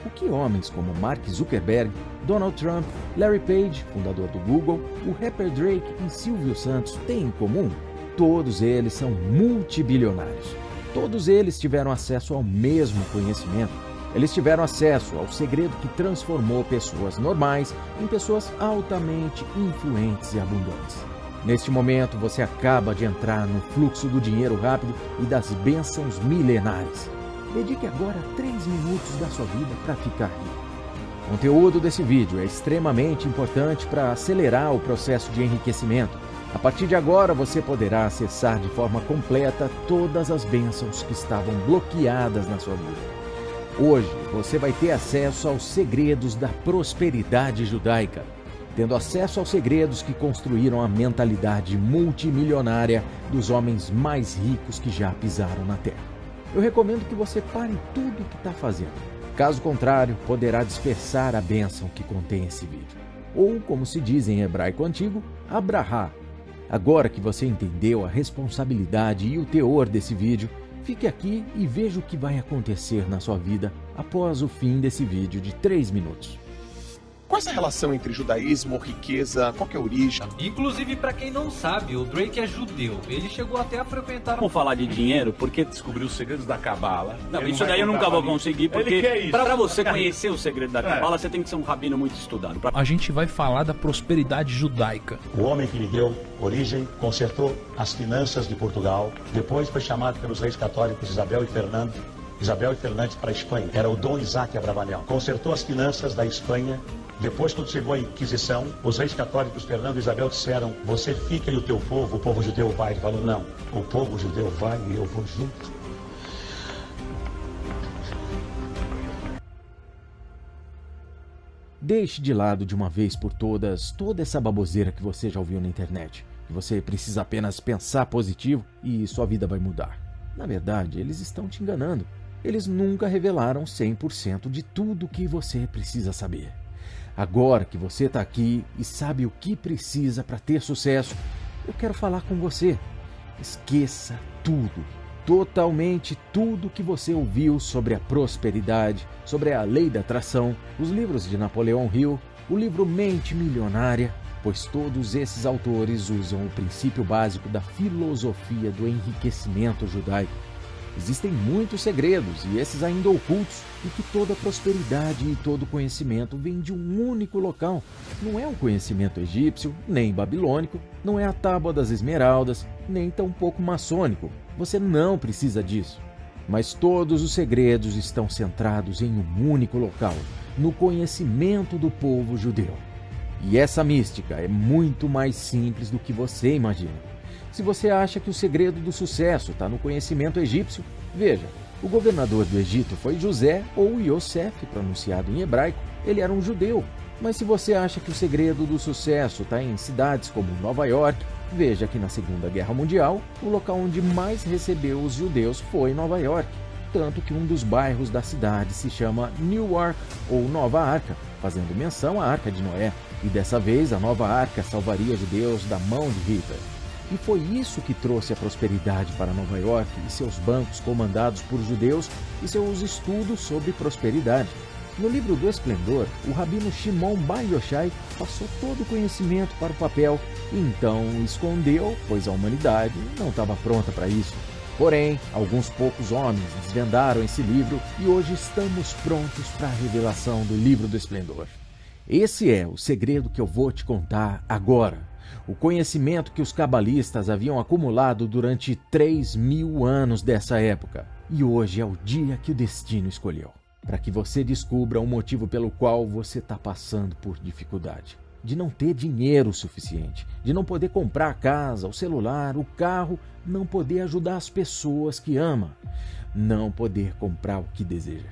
O que homens como Mark Zuckerberg, Donald Trump, Larry Page, fundador do Google, o rapper Drake e Silvio Santos têm em comum? Todos eles são multibilionários. Todos eles tiveram acesso ao mesmo conhecimento. Eles tiveram acesso ao segredo que transformou pessoas normais em pessoas altamente influentes e abundantes. Neste momento, você acaba de entrar no fluxo do dinheiro rápido e das bênçãos milenares. Dedique agora 3 minutos da sua vida para ficar rico. O conteúdo desse vídeo é extremamente importante para acelerar o processo de enriquecimento. A partir de agora, você poderá acessar de forma completa todas as bênçãos que estavam bloqueadas na sua vida. Hoje, você vai ter acesso aos segredos da prosperidade judaica, tendo acesso aos segredos que construíram a mentalidade multimilionária dos homens mais ricos que já pisaram na Terra. Eu recomendo que você pare tudo o que está fazendo. Caso contrário, poderá dispersar a bênção que contém esse vídeo. Ou, como se diz em hebraico antigo, abrahá. Agora que você entendeu a responsabilidade e o teor desse vídeo, fique aqui e veja o que vai acontecer na sua vida após o fim desse vídeo de 3 minutos. Qual é essa relação entre judaísmo, riqueza, qual que é a origem? Inclusive, pra quem não sabe, o Drake é judeu. Ele chegou até a frequentar... Vamos falar de dinheiro, porque descobriu os segredos da cabala. Não, isso daí eu nunca vou conseguir, porque pra você conhecer o segredo da cabala, você tem que ser um rabino muito estudado. A gente vai falar da prosperidade judaica. O homem que lhe deu origem consertou as finanças de Portugal. Depois foi chamado pelos reis católicos Isabel e Fernandes para a Espanha. Era o Dom Isaac Abravanel. Consertou as finanças da Espanha. Depois, quando chegou a Inquisição, os reis católicos Fernando e Isabel disseram: você fica e o teu povo, o povo judeu vai. Ele falou: não, o povo judeu vai e eu vou junto. Deixe de lado de uma vez por todas toda essa baboseira que você já ouviu na internet, que você precisa apenas pensar positivo e sua vida vai mudar. Na verdade, eles estão te enganando. Eles nunca revelaram 100% de tudo o que você precisa saber. Agora que você está aqui e sabe o que precisa para ter sucesso, eu quero falar com você. Esqueça tudo, totalmente tudo que você ouviu sobre a prosperidade, sobre a lei da atração, os livros de Napoleão Hill, o livro Mente Milionária, pois todos esses autores usam o princípio básico da filosofia do enriquecimento judaico. Existem muitos segredos, e esses ainda ocultos, e que toda prosperidade e todo conhecimento vem de um único local. Não é o conhecimento egípcio, nem babilônico, não é a Tábua das Esmeraldas, nem tampouco maçônico. Você não precisa disso. Mas todos os segredos estão centrados em um único local, no conhecimento do povo judeu. E essa mística é muito mais simples do que você imagina. Se você acha que o segredo do sucesso está no conhecimento egípcio, veja, o governador do Egito foi José ou Yosef, pronunciado em hebraico, ele era um judeu. Mas se você acha que o segredo do sucesso está em cidades como Nova York, veja que na Segunda Guerra Mundial, o local onde mais recebeu os judeus foi Nova York, tanto que um dos bairros da cidade se chama Newark ou Nova Arca, fazendo menção à Arca de Noé, e dessa vez a Nova Arca salvaria os judeus da mão de Hitler. E foi isso que trouxe a prosperidade para Nova York e seus bancos comandados por judeus e seus estudos sobre prosperidade. No livro do Esplendor, o rabino Shimon Bar Yochai passou todo o conhecimento para o papel e então o escondeu, pois a humanidade não estava pronta para isso. Porém, alguns poucos homens desvendaram esse livro e hoje estamos prontos para a revelação do livro do Esplendor. Esse é o segredo que eu vou te contar agora. O conhecimento que os cabalistas haviam acumulado durante 3.000 anos dessa época. E hoje é o dia que o destino escolheu, para que você descubra o motivo pelo qual você está passando por dificuldade. De não ter dinheiro suficiente, de não poder comprar a casa, o celular, o carro, não poder ajudar as pessoas que ama, não poder comprar o que deseja.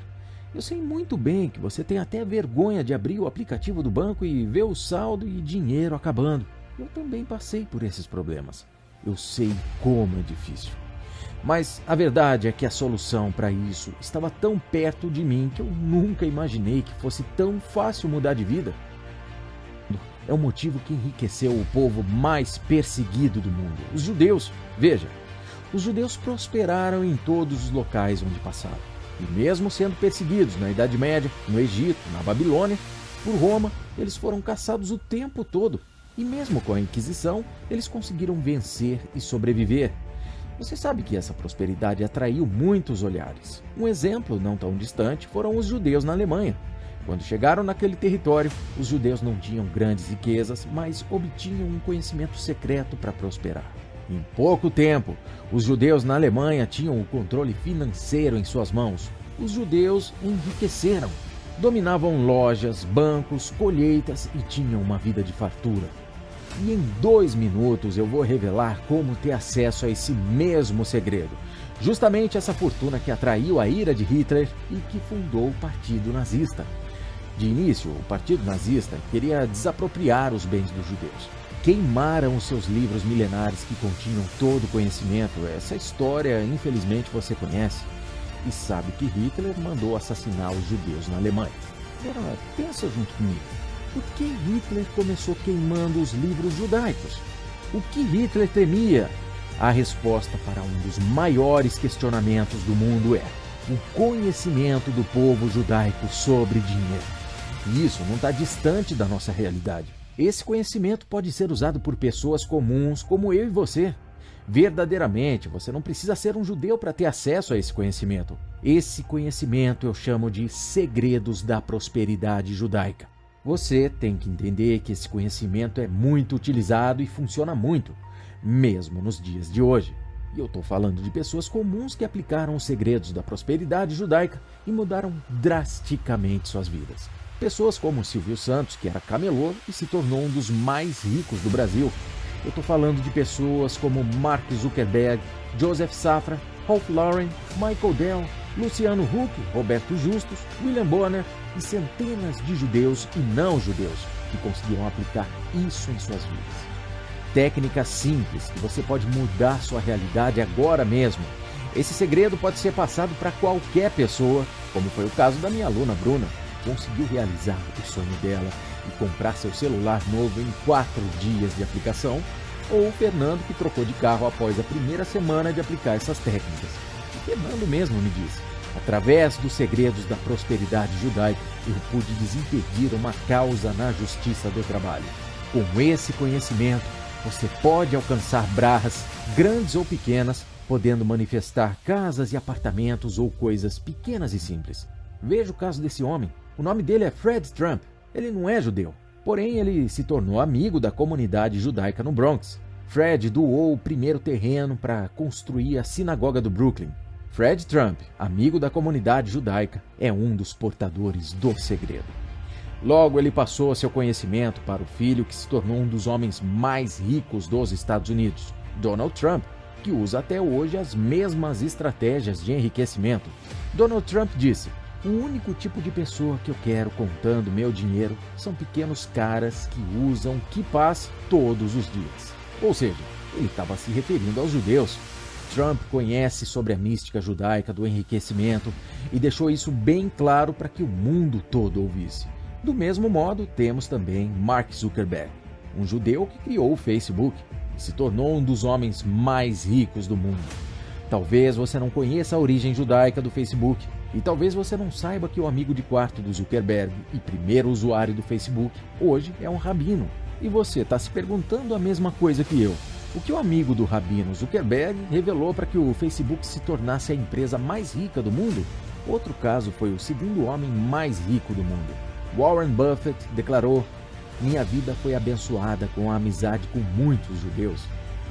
Eu sei muito bem que você tem até vergonha de abrir o aplicativo do banco e ver o saldo e dinheiro acabando. Eu também passei por esses problemas. Eu sei como é difícil. Mas a verdade é que a solução para isso estava tão perto de mim que eu nunca imaginei que fosse tão fácil mudar de vida. É o motivo que enriqueceu o povo mais perseguido do mundo, os judeus. Veja, os judeus prosperaram em todos os locais onde passaram. E mesmo sendo perseguidos na Idade Média, no Egito, na Babilônia, por Roma, eles foram caçados o tempo todo. E mesmo com a Inquisição, eles conseguiram vencer e sobreviver. Você sabe que essa prosperidade atraiu muitos olhares. Um exemplo não tão distante foram os judeus na Alemanha. Quando chegaram naquele território, os judeus não tinham grandes riquezas, mas obtinham um conhecimento secreto para prosperar. Em pouco tempo, os judeus na Alemanha tinham o controle financeiro em suas mãos. Os judeus enriqueceram, dominavam lojas, bancos, colheitas e tinham uma vida de fartura. E em 2 minutos eu vou revelar como ter acesso a esse mesmo segredo. Justamente essa fortuna que atraiu a ira de Hitler e que fundou o Partido Nazista. De início, o Partido Nazista queria desapropriar os bens dos judeus. Queimaram os seus livros milenares que continham todo o conhecimento. Essa história, infelizmente, você conhece. E sabe que Hitler mandou assassinar os judeus na Alemanha. Agora, pensa junto comigo. Por que Hitler começou queimando os livros judaicos? O que Hitler temia? A resposta para um dos maiores questionamentos do mundo é o conhecimento do povo judaico sobre dinheiro. E isso não está distante da nossa realidade. Esse conhecimento pode ser usado por pessoas comuns como eu e você. Verdadeiramente, você não precisa ser um judeu para ter acesso a esse conhecimento. Esse conhecimento eu chamo de segredos da prosperidade judaica. Você tem que entender que esse conhecimento é muito utilizado e funciona muito, mesmo nos dias de hoje. E eu estou falando de pessoas comuns que aplicaram os segredos da prosperidade judaica e mudaram drasticamente suas vidas. Pessoas como Silvio Santos, que era camelô e se tornou um dos mais ricos do Brasil. Eu estou falando de pessoas como Mark Zuckerberg, Joseph Safra, Ralph Lauren, Michael Dell, Luciano Huck, Roberto Justus, William Bonner e centenas de judeus e não judeus que conseguiram aplicar isso em suas vidas. Técnicas simples que você pode mudar sua realidade agora mesmo. Esse segredo pode ser passado para qualquer pessoa, como foi o caso da minha aluna Bruna. Conseguiu realizar o sonho dela e comprar seu celular novo em 4 dias de aplicação, ou o Fernando, que trocou de carro após a primeira semana de aplicar essas técnicas. O Fernando mesmo me disse: através dos segredos da prosperidade judaica, eu pude desimpedir uma causa na justiça do trabalho. Com esse conhecimento, você pode alcançar brahas, grandes ou pequenas, podendo manifestar casas e apartamentos ou coisas pequenas e simples. Veja o caso desse homem. O nome dele é Fred Trump. Ele não é judeu. Porém, ele se tornou amigo da comunidade judaica no Bronx. Fred doou o primeiro terreno para construir a sinagoga do Brooklyn. Fred Trump, amigo da comunidade judaica, é um dos portadores do segredo. Logo, ele passou seu conhecimento para o filho que se tornou um dos homens mais ricos dos Estados Unidos, Donald Trump, que usa até hoje as mesmas estratégias de enriquecimento. Donald Trump disse: o único tipo de pessoa que eu quero contando meu dinheiro são pequenos caras que usam kippahs todos os dias. Ou seja, ele estava se referindo aos judeus. Trump conhece sobre a mística judaica do enriquecimento e deixou isso bem claro para que o mundo todo ouvisse. Do mesmo modo, temos também Mark Zuckerberg, um judeu que criou o Facebook e se tornou um dos homens mais ricos do mundo. Talvez você não conheça a origem judaica do Facebook e talvez você não saiba que o amigo de quarto do Zuckerberg e primeiro usuário do Facebook hoje é um rabino. E você está se perguntando a mesma coisa que eu. O que o amigo do rabino Zuckerberg revelou para que o Facebook se tornasse a empresa mais rica do mundo? Outro caso foi o segundo homem mais rico do mundo. Warren Buffett declarou: minha vida foi abençoada com a amizade com muitos judeus.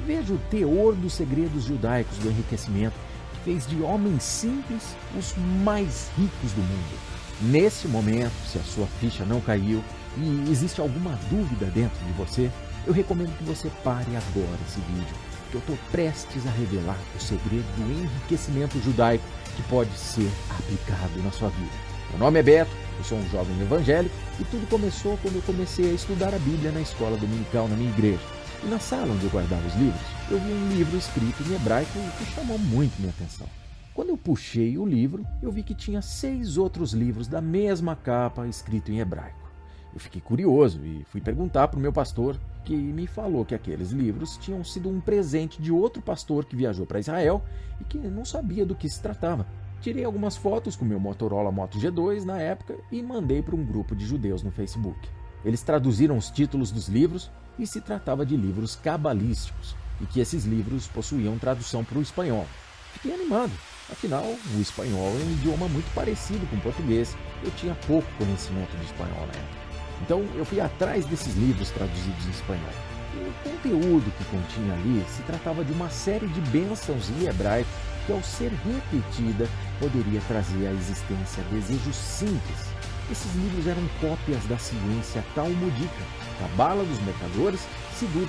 Veja o teor dos segredos judaicos do enriquecimento que fez de homens simples os mais ricos do mundo. Nesse momento, se a sua ficha não caiu e existe alguma dúvida dentro de você, eu recomendo que você pare agora esse vídeo, que eu estou prestes a revelar o segredo do enriquecimento judaico que pode ser aplicado na sua vida. Meu nome é Beto, eu sou um jovem evangélico e tudo começou quando eu comecei a estudar a Bíblia na escola dominical na minha igreja. E na sala onde eu guardava os livros, eu vi um livro escrito em hebraico que chamou muito minha atenção. Quando eu puxei o livro, eu vi que tinha 6 outros livros da mesma capa escrito em hebraico. Eu fiquei curioso e fui perguntar para o meu pastor, que me falou que aqueles livros tinham sido um presente de outro pastor que viajou para Israel e que não sabia do que se tratava. Tirei algumas fotos com meu Motorola Moto G2 na época e mandei para um grupo de judeus no Facebook. Eles traduziram os títulos dos livros e se tratava de livros cabalísticos e que esses livros possuíam tradução para o espanhol. Fiquei animado, afinal o espanhol é um idioma muito parecido com o português. Eu tinha pouco conhecimento de espanhol na época. Então eu fui atrás desses livros traduzidos em espanhol. E o conteúdo que continha ali se tratava de uma série de bênçãos em hebraico que, ao ser repetida, poderia trazer à existência desejos simples. Esses livros eram cópias da ciência talmúdica, Cabala dos mercadores, Sidur.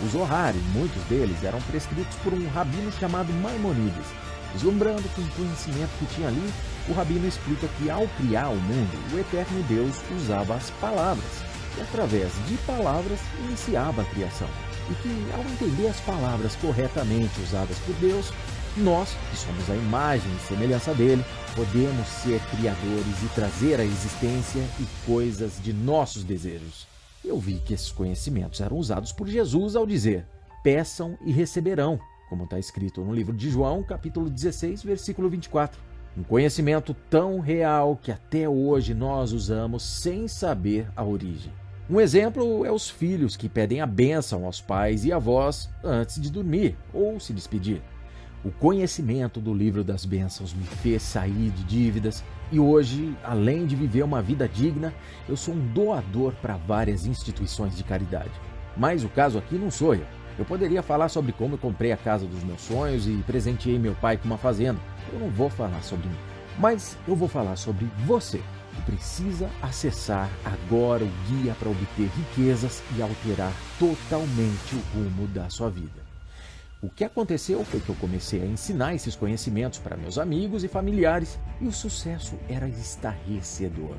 Os Zohar, muitos deles, eram prescritos por um rabino chamado Maimonides. Deslumbrando com o conhecimento que tinha ali, o rabino explica que, ao criar o mundo, o eterno Deus usava as palavras, e através de palavras iniciava a criação. E que, ao entender as palavras corretamente usadas por Deus, nós, que somos a imagem e semelhança dele, podemos ser criadores e trazer à existência e coisas de nossos desejos. Eu vi que esses conhecimentos eram usados por Jesus ao dizer: peçam e receberão, como está escrito no livro de João, capítulo 16, versículo 24. Um conhecimento tão real que até hoje nós usamos sem saber a origem. Um exemplo é os filhos que pedem a bênção aos pais e avós antes de dormir ou se despedir. O conhecimento do livro das bênçãos me fez sair de dívidas e hoje, além de viver uma vida digna, eu sou um doador para várias instituições de caridade. Mas o caso aqui não sou eu. Eu poderia falar sobre como eu comprei a casa dos meus sonhos e presenteei meu pai com uma fazenda. Eu não vou falar sobre mim. Mas eu vou falar sobre você, que precisa acessar agora o guia para obter riquezas e alterar totalmente o rumo da sua vida. O que aconteceu foi que eu comecei a ensinar esses conhecimentos para meus amigos e familiares e o sucesso era estarrecedor.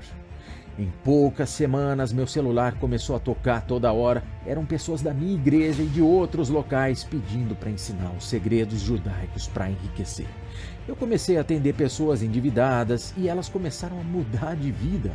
Em poucas semanas, meu celular começou a tocar toda hora. Eram pessoas da minha igreja e de outros locais pedindo para ensinar os segredos judaicos para enriquecer. Eu comecei a atender pessoas endividadas e elas começaram a mudar de vida.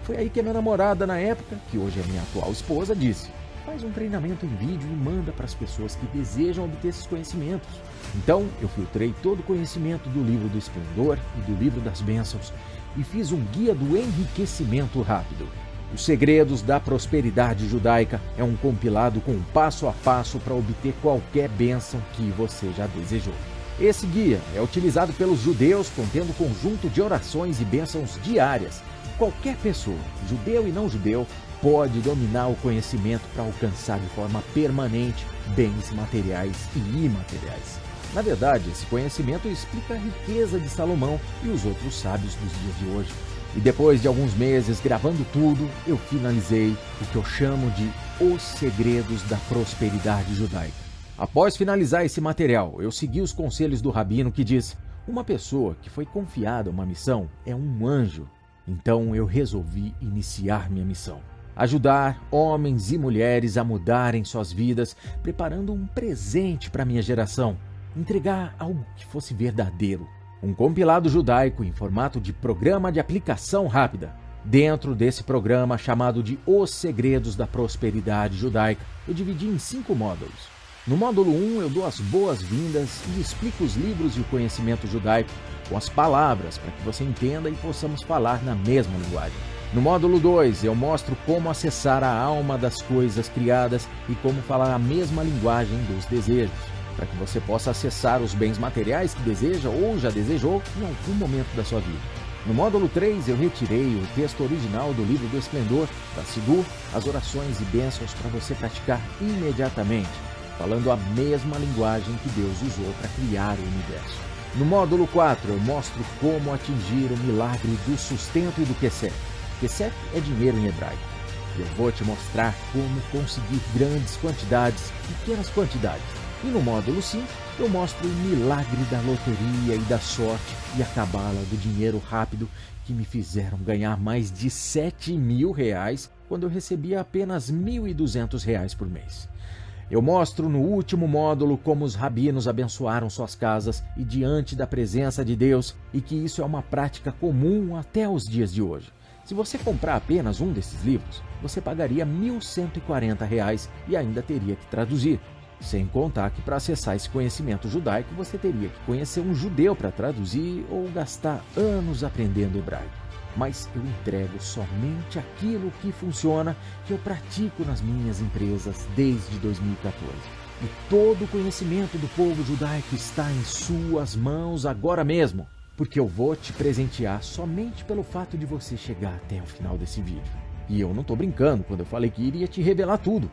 Foi aí que a minha namorada na época, que hoje é minha atual esposa, disse: faz um treinamento em vídeo e manda para as pessoas que desejam obter esses conhecimentos. Então, eu filtrei todo o conhecimento do livro do Esplendor e do livro das Bênçãos e fiz um guia do enriquecimento rápido. Os Segredos da Prosperidade Judaica é um compilado com passo a passo para obter qualquer bênção que você já desejou. Esse guia é utilizado pelos judeus, contendo um conjunto de orações e bênçãos diárias. Qualquer pessoa, judeu e não judeu, pode dominar o conhecimento para alcançar de forma permanente bens materiais e imateriais. Na verdade, esse conhecimento explica a riqueza de Salomão e os outros sábios dos dias de hoje. E depois de alguns meses gravando tudo, eu finalizei o que eu chamo de Os Segredos da Prosperidade Judaica. Após finalizar esse material, eu segui os conselhos do rabino que diz: uma pessoa que foi confiada uma missão é um anjo. Então eu resolvi iniciar minha missão. Ajudar homens e mulheres a mudarem suas vidas, preparando um presente para minha geração. Entregar algo que fosse verdadeiro. Um compilado judaico em formato de programa de aplicação rápida. Dentro desse programa chamado de Os Segredos da Prosperidade Judaica, eu dividi em 5 módulos. No módulo 1, eu dou as boas-vindas e explico os livros e o conhecimento judaico com as palavras para que você entenda e possamos falar na mesma linguagem. No módulo 2, eu mostro como acessar a alma das coisas criadas e como falar a mesma linguagem dos desejos, para que você possa acessar os bens materiais que deseja ou já desejou em algum momento da sua vida. No módulo 3, eu retirei o texto original do livro do Esplendor, da Sidur, as orações e bênçãos para você praticar imediatamente, falando a mesma linguagem que Deus usou para criar o universo. No módulo 4, eu mostro como atingir o milagre do sustento e do Kesef. Kesef é dinheiro em hebraico. Eu vou te mostrar como conseguir grandes quantidades, pequenas quantidades. E no módulo 5, eu mostro o milagre da loteria e da sorte e a cabala do dinheiro rápido que me fizeram ganhar mais de R$7.000 quando eu recebia apenas R$1.200 por mês. Eu mostro no último módulo como os rabinos abençoaram suas casas e diante da presença de Deus e que isso é uma prática comum até os dias de hoje. Se você comprar apenas um desses livros, você pagaria R$1.140 e ainda teria que traduzir. Sem contar que para acessar esse conhecimento judaico você teria que conhecer um judeu para traduzir ou gastar anos aprendendo hebraico. Mas eu entrego somente aquilo que funciona, que eu pratico nas minhas empresas desde 2014. E todo o conhecimento do povo judaico está em suas mãos agora mesmo, porque eu vou te presentear somente pelo fato de você chegar até o final desse vídeo. E eu não estou brincando quando eu falei que iria te revelar tudo.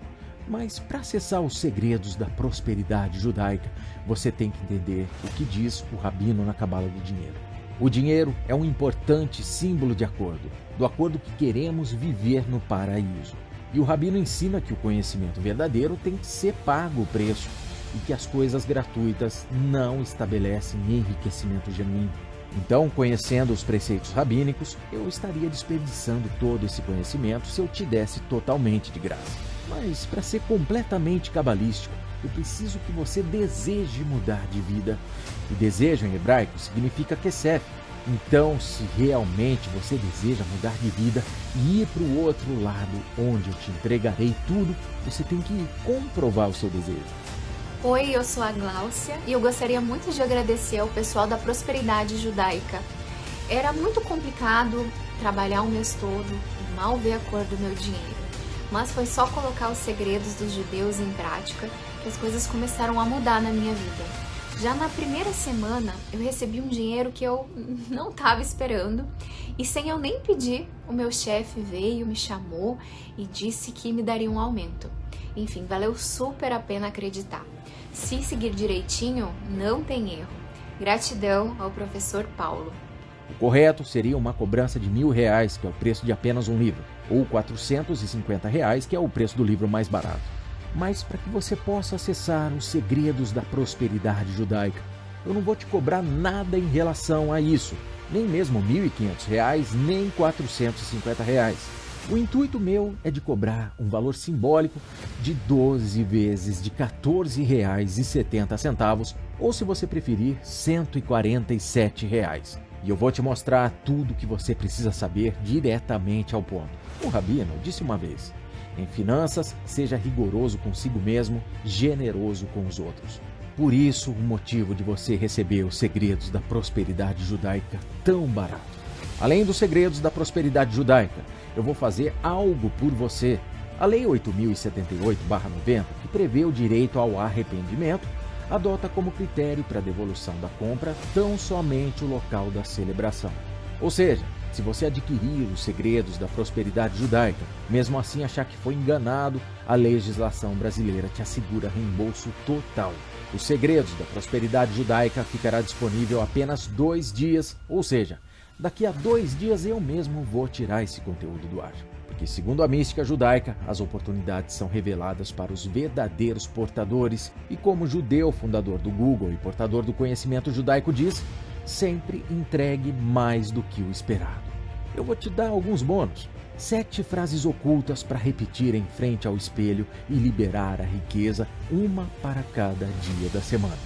Mas para acessar os segredos da prosperidade judaica, você tem que entender o que diz o rabino na Cabala do dinheiro. O dinheiro é um importante símbolo de acordo, do acordo que queremos viver no paraíso. E o rabino ensina que o conhecimento verdadeiro tem que ser pago o preço e que as coisas gratuitas não estabelecem enriquecimento genuíno. Então, conhecendo os preceitos rabínicos, eu estaria desperdiçando todo esse conhecimento se eu te desse totalmente de graça. Mas, para ser completamente cabalístico, eu preciso que você deseje mudar de vida. E desejo em hebraico significa kesef. Então, se realmente você deseja mudar de vida e ir para o outro lado, onde eu te entregarei tudo, você tem que comprovar o seu desejo. Oi, eu sou a Gláucia e eu gostaria muito de agradecer ao pessoal da Prosperidade Judaica. Era muito complicado trabalhar um mês todo e mal ver a cor do meu dinheiro. Mas foi só colocar os segredos dos judeus em prática que as coisas começaram a mudar na minha vida. Já na primeira semana eu recebi um dinheiro que eu não estava esperando e sem eu nem pedir, o meu chefe veio, me chamou e disse que me daria um aumento. Enfim, valeu super a pena acreditar. Se seguir direitinho, não tem erro. Gratidão ao professor Paulo. O correto seria uma cobrança de R$1.000, que é o preço de apenas um livro, ou R$450, que é o preço do livro mais barato. Mas para que você possa acessar os segredos da prosperidade judaica, eu não vou te cobrar nada em relação a isso, nem mesmo R$1.500, nem R$450. O intuito meu é de cobrar um valor simbólico de 12 vezes de R$14,70, ou se você preferir, R$147. E eu vou te mostrar tudo o que você precisa saber diretamente ao ponto. O rabino disse uma vez: em finanças, seja rigoroso consigo mesmo, generoso com os outros. Por isso, o motivo de você receber os segredos da prosperidade judaica tão barato. Além dos segredos da prosperidade judaica, eu vou fazer algo por você. A Lei 8.078/90, que prevê o direito ao arrependimento, adota como critério para a devolução da compra tão somente o local da celebração. Ou seja, se você adquirir os segredos da prosperidade judaica, mesmo assim achar que foi enganado, a legislação brasileira te assegura reembolso total. Os segredos da prosperidade judaica ficará disponível apenas 2 dias, ou seja, daqui a 2 dias eu mesmo vou tirar esse conteúdo do ar. Porque, segundo a mística judaica, as oportunidades são reveladas para os verdadeiros portadores e, como o judeu fundador do Google e portador do conhecimento judaico diz, sempre entregue mais do que o esperado. Eu vou te dar alguns bônus. 7 frases ocultas para repetir em frente ao espelho e liberar a riqueza, uma para cada dia da semana.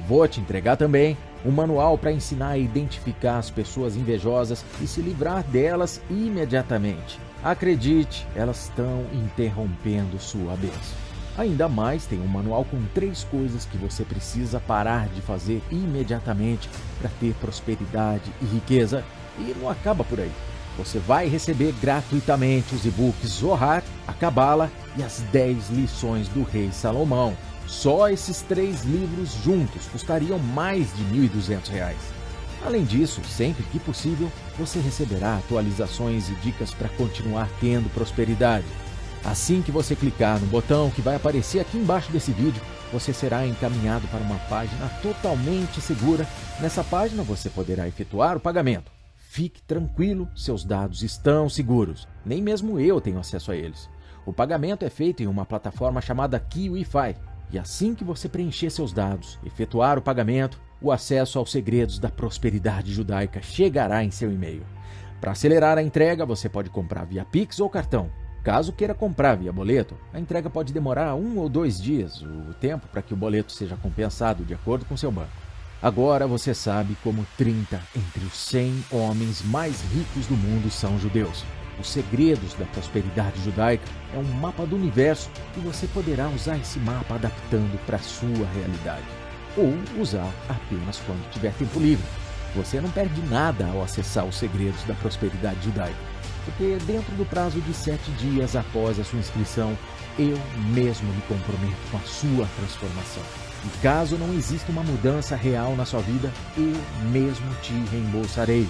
Vou te entregar também um manual para ensinar a identificar as pessoas invejosas e se livrar delas imediatamente. Acredite, elas estão interrompendo sua bênção. Ainda mais, tem um manual com 3 coisas que você precisa parar de fazer imediatamente para ter prosperidade e riqueza. E não acaba por aí. Você vai receber gratuitamente os e-books Zohar, a Cabala e as 10 lições do Rei Salomão. Só esses 3 livros juntos custariam mais de R$1.200. Além disso, sempre que possível, você receberá atualizações e dicas para continuar tendo prosperidade. Assim que você clicar no botão que vai aparecer aqui embaixo desse vídeo, você será encaminhado para uma página totalmente segura. Nessa página você poderá efetuar o pagamento. Fique tranquilo, seus dados estão seguros. Nem mesmo eu tenho acesso a eles. O pagamento é feito em uma plataforma chamada Kiwify. E assim que você preencher seus dados, efetuar o pagamento, o acesso aos segredos da prosperidade judaica chegará em seu e-mail. Para acelerar a entrega, você pode comprar via Pix ou cartão. Caso queira comprar via boleto, a entrega pode demorar 1 ou 2 dias, o tempo para que o boleto seja compensado de acordo com seu banco. Agora você sabe como 30 entre os 100 homens mais ricos do mundo são judeus. Os Segredos da Prosperidade Judaica é um mapa do universo e você poderá usar esse mapa adaptando para a sua realidade. Ou usar apenas quando tiver tempo livre. Você não perde nada ao acessar os Segredos da Prosperidade Judaica, porque dentro do prazo de 7 dias após a sua inscrição, eu mesmo me comprometo com a sua transformação. E caso não exista uma mudança real na sua vida, eu mesmo te reembolsarei.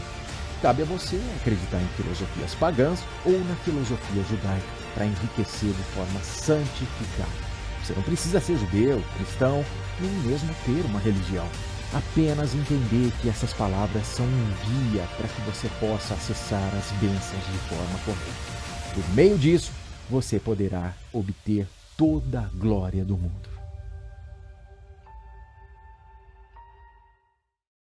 Cabe a você acreditar em filosofias pagãs ou na filosofia judaica para enriquecer de forma santificada. Você não precisa ser judeu, cristão, nem mesmo ter uma religião. Apenas entender que essas palavras são um guia para que você possa acessar as bênçãos de forma correta. Por meio disso, você poderá obter toda a glória do mundo.